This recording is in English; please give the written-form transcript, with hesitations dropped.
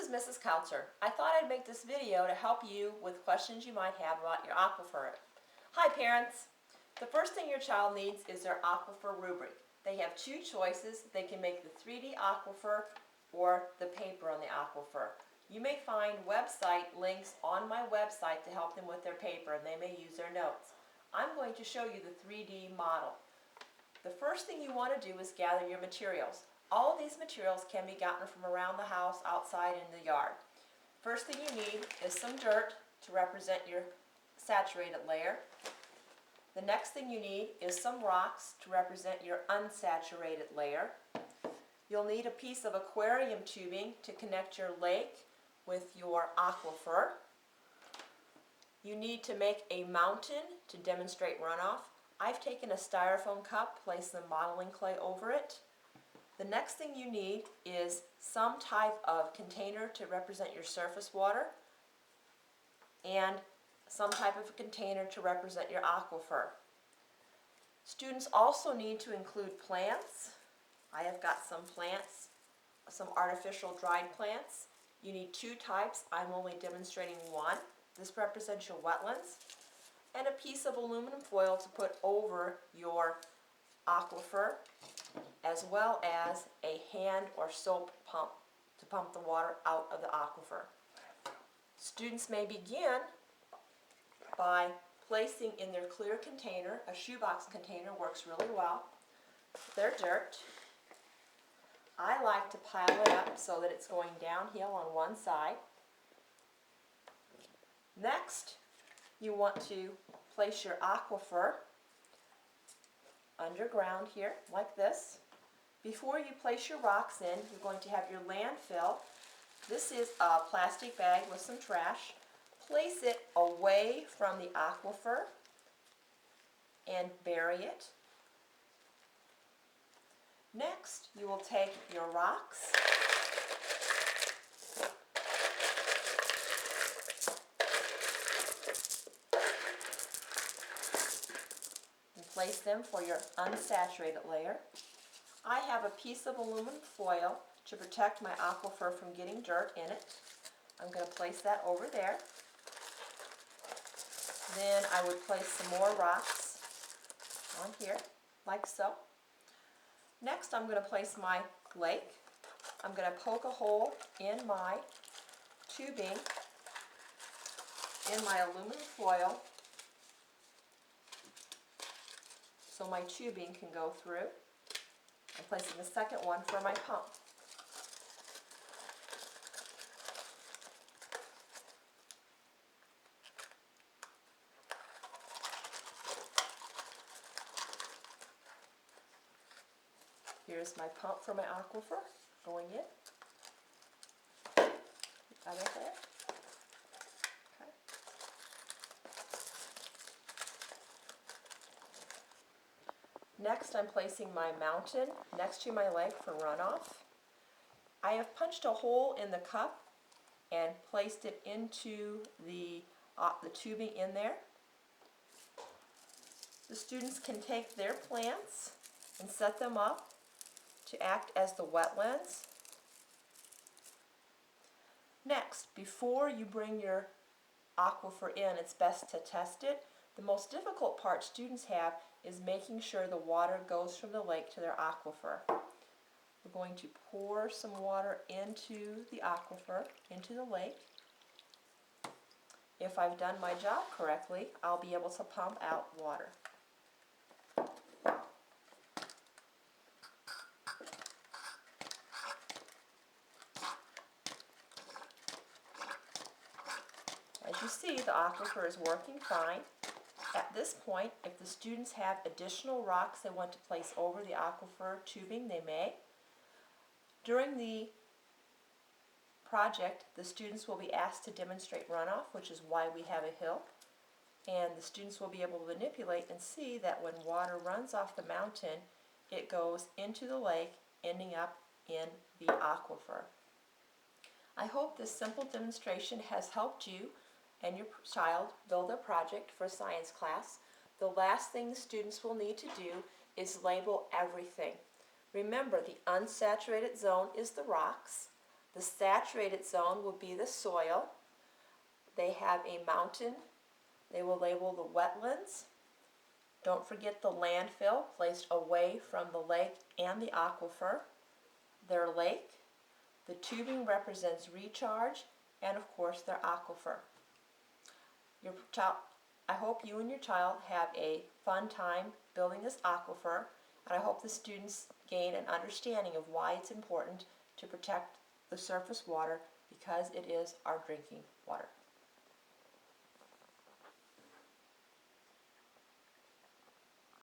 is Mrs. Kautzer. I thought I'd make this video to help you with questions you might have about your aquifer. Hi parents! The first thing your child needs is their aquifer rubric. They have two choices. They can make the 3D aquifer or the paper on the aquifer. You may find website links on my website to help them with their paper, and they may use their notes. I'm going to show you the 3D model. The first thing you want to do is gather your materials. All of these materials can be gotten from around the house, outside, in the yard. First thing you need is some dirt to represent your saturated layer. The next thing you need is some rocks to represent your unsaturated layer. You'll need a piece of aquarium tubing to connect your lake with your aquifer. You need to make a mountain to demonstrate runoff. I've taken a styrofoam cup, placed some modeling clay over it. The next thing you need is some type of container to represent your surface water and some type of container to represent your aquifer. Students also need to include plants. I have got some plants, some artificial dried plants. You need two types. I'm only demonstrating one. This represents your wetlands. And a piece of aluminum foil to put over your aquifer, as well as a hand or soap pump to pump the water out of the aquifer. Students may begin by placing in their clear container, a shoebox container works really well, their dirt. I like to pile it up so that it's going downhill on one side. Next, you want to place your aquifer underground here, like this. Before you place your rocks in, you're going to have your landfill. This is a plastic bag with some trash. Place it away from the aquifer and bury it. Next, you will take your rocks and place them for your unsaturated layer. I have a piece of aluminum foil to protect my aquifer from getting dirt in it. I'm going to place that over there. Then I would place some more rocks on here, like so. Next, I'm going to place my lake. I'm going to poke a hole in my tubing, in my aluminum foil, so my tubing can go through. I'm placing the second one for my pump. Here's my pump for my aquifer going in. Got it there? Okay. Next, I'm placing my mountain next to my lake for runoff. I have punched a hole in the cup and placed it into the tubing in there. The students can take their plants and set them up to act as the wetlands. Next, before you bring your aquifer in, it's best to test it. The most difficult part students have is making sure the water goes from the lake to their aquifer. We're going to pour some water into the aquifer, into the lake. If I've done my job correctly, I'll be able to pump out water. As you see, the aquifer is working fine. At this point, if the students have additional rocks they want to place over the aquifer tubing, they may. During the project, the students will be asked to demonstrate runoff, which is why we have a hill. And the students will be able to manipulate and see that when water runs off the mountain, it goes into the lake, ending up in the aquifer. I hope this simple demonstration has helped you and your child build a project for science class. The last thing the students will need to do is label everything. Remember, the unsaturated zone is the rocks. The saturated zone will be the soil. They have a mountain. They will label the wetlands. Don't forget the landfill placed away from the lake and the aquifer. Their lake. The tubing represents recharge, and of course their aquifer. I hope you and your child have a fun time building this aquifer, and I hope the students gain an understanding of why it's important to protect the surface water, because it is our drinking water.